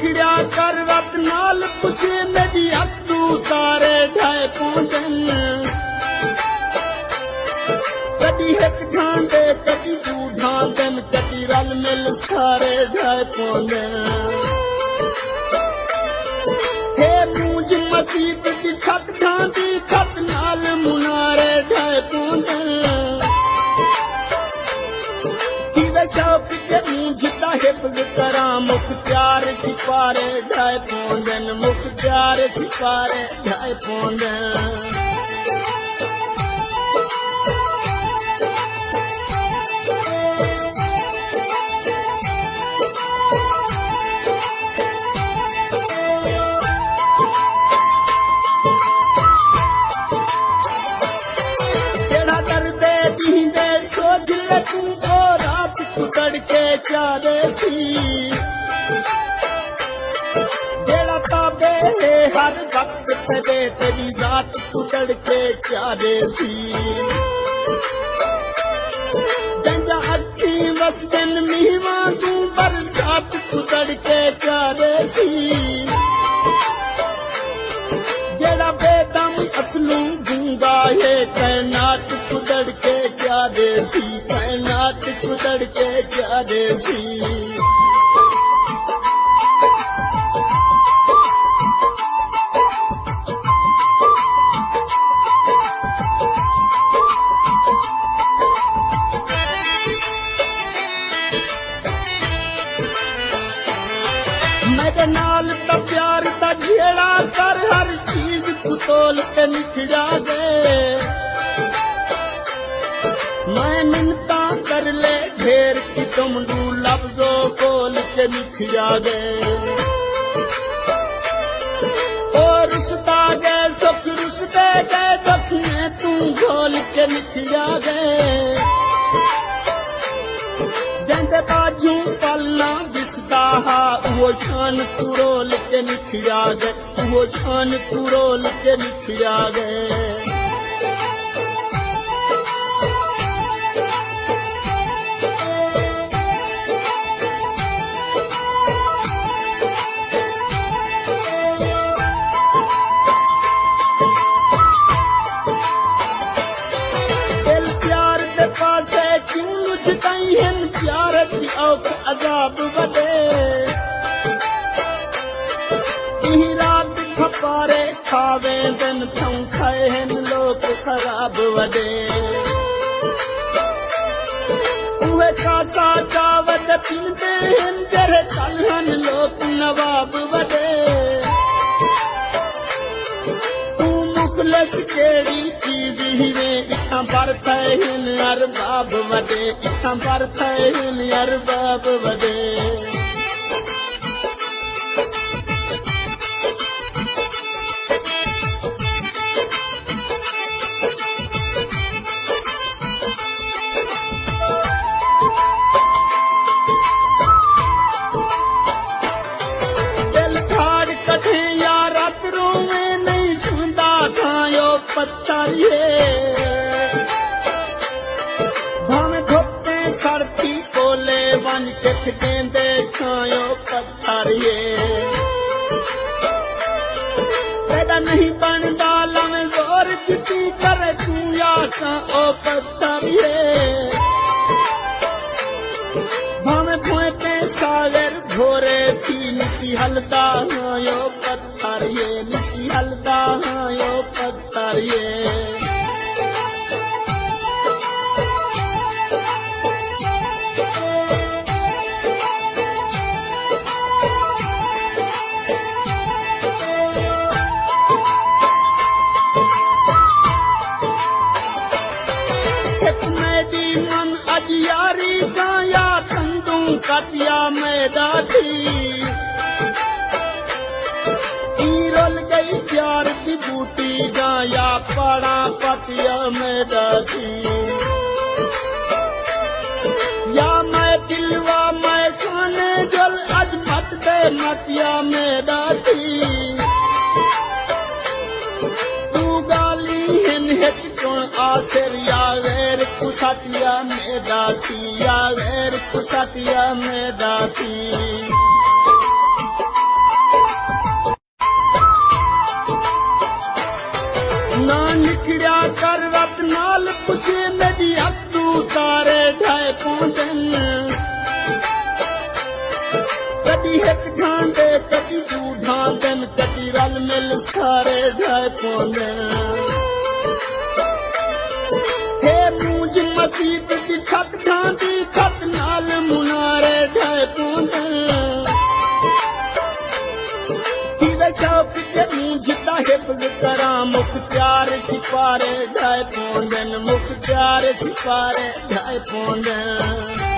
निखड़िया कर रत नाल पुछे मेरी अक्तू तारे ढाए पौंदन कदी एक ढांडे कदी दू ढांडन कदी रल मिल सारे ढाए पौंदन हे मूंज मसीत की छत ढांदी छत नाल मुनारे ढाए पौंदन शौक के मूंझता हिफ्ज करा मुख्तियार सिपारे ढाए पौंदन मुख्तियार सिपारे ढाए पौंदन जेड़ा दर्दे दींदे सोच ले तू कुतड़ के चारे सी जेड़ा ताबे है हर वक्त पे तेरी जात कुतड़ के चारे सी जंजा अखी वसदन मीवा तू बरसात कुतड़ के चारे सी जेड़ा बेदम असलू गूंगा है कैनात कुतड़ के चारे सी कैनात कुतड़ के चारे सी मेरे नाल ता प्यार दा झेड़ा कर हर चीज कुतोल के निखड़ा गए मैं मिन्नता कर ले ढेर की तुम दू लफ्जों बोल के निखड़ा गए और रुसदा गए सुख रुसदे गए दुख में तू घोल के निखड़ा गए जंदे बाजू पलना दिसदा हा वो शान कुरोल के निखड़ा गए वो शान कुरोल के निखड़ा गए प्यार की औक अजाब बदे रात खपारे खावे दिन थम खाए हैं लोग खराब वदे उहे कासा चावत पींदे हैं जरे कलहन लोग नवाब वदे तू मुखलस केड़ी चीज ही वे इतना बरता है अरबाब वदे इतना बरता है अरबाब वदे दिल फाड़ कठे या रात रोवे नहीं सुनदा खायो पत्थर ये सड़ती कोले बन के देंदे छायो पत्थर ये तेरा नहीं बनदा लमे जोर किती करे तू या ओ पत्थर ये भावे भोते सागर घोरे थी निसी हलदा यो पत्थर ये निसी हलदा यो पत्थर ये यारी गाया तंदू कटिया मैदा थी रोल गई प्यार की बूटी गाया पड़ा पटिया मैदा थी या मैं दिलवा मैं खाने जल आज मत दे मटिया मैदा थी तू गाली हिन हित चुन आसिर या गैर कुसातिया में दाती या गैर कुसातिया में दाती मुनारे ढाए पौंदे हे मूंज मसीत की छत ढांदी छत नाल मुनारे ढाए पौंदे शौक के मूंझता हिफ्ज़ करा मुख्तियार सिपारे ढाए पौंदन मुख्तियार सिपारे ढाए पौंदन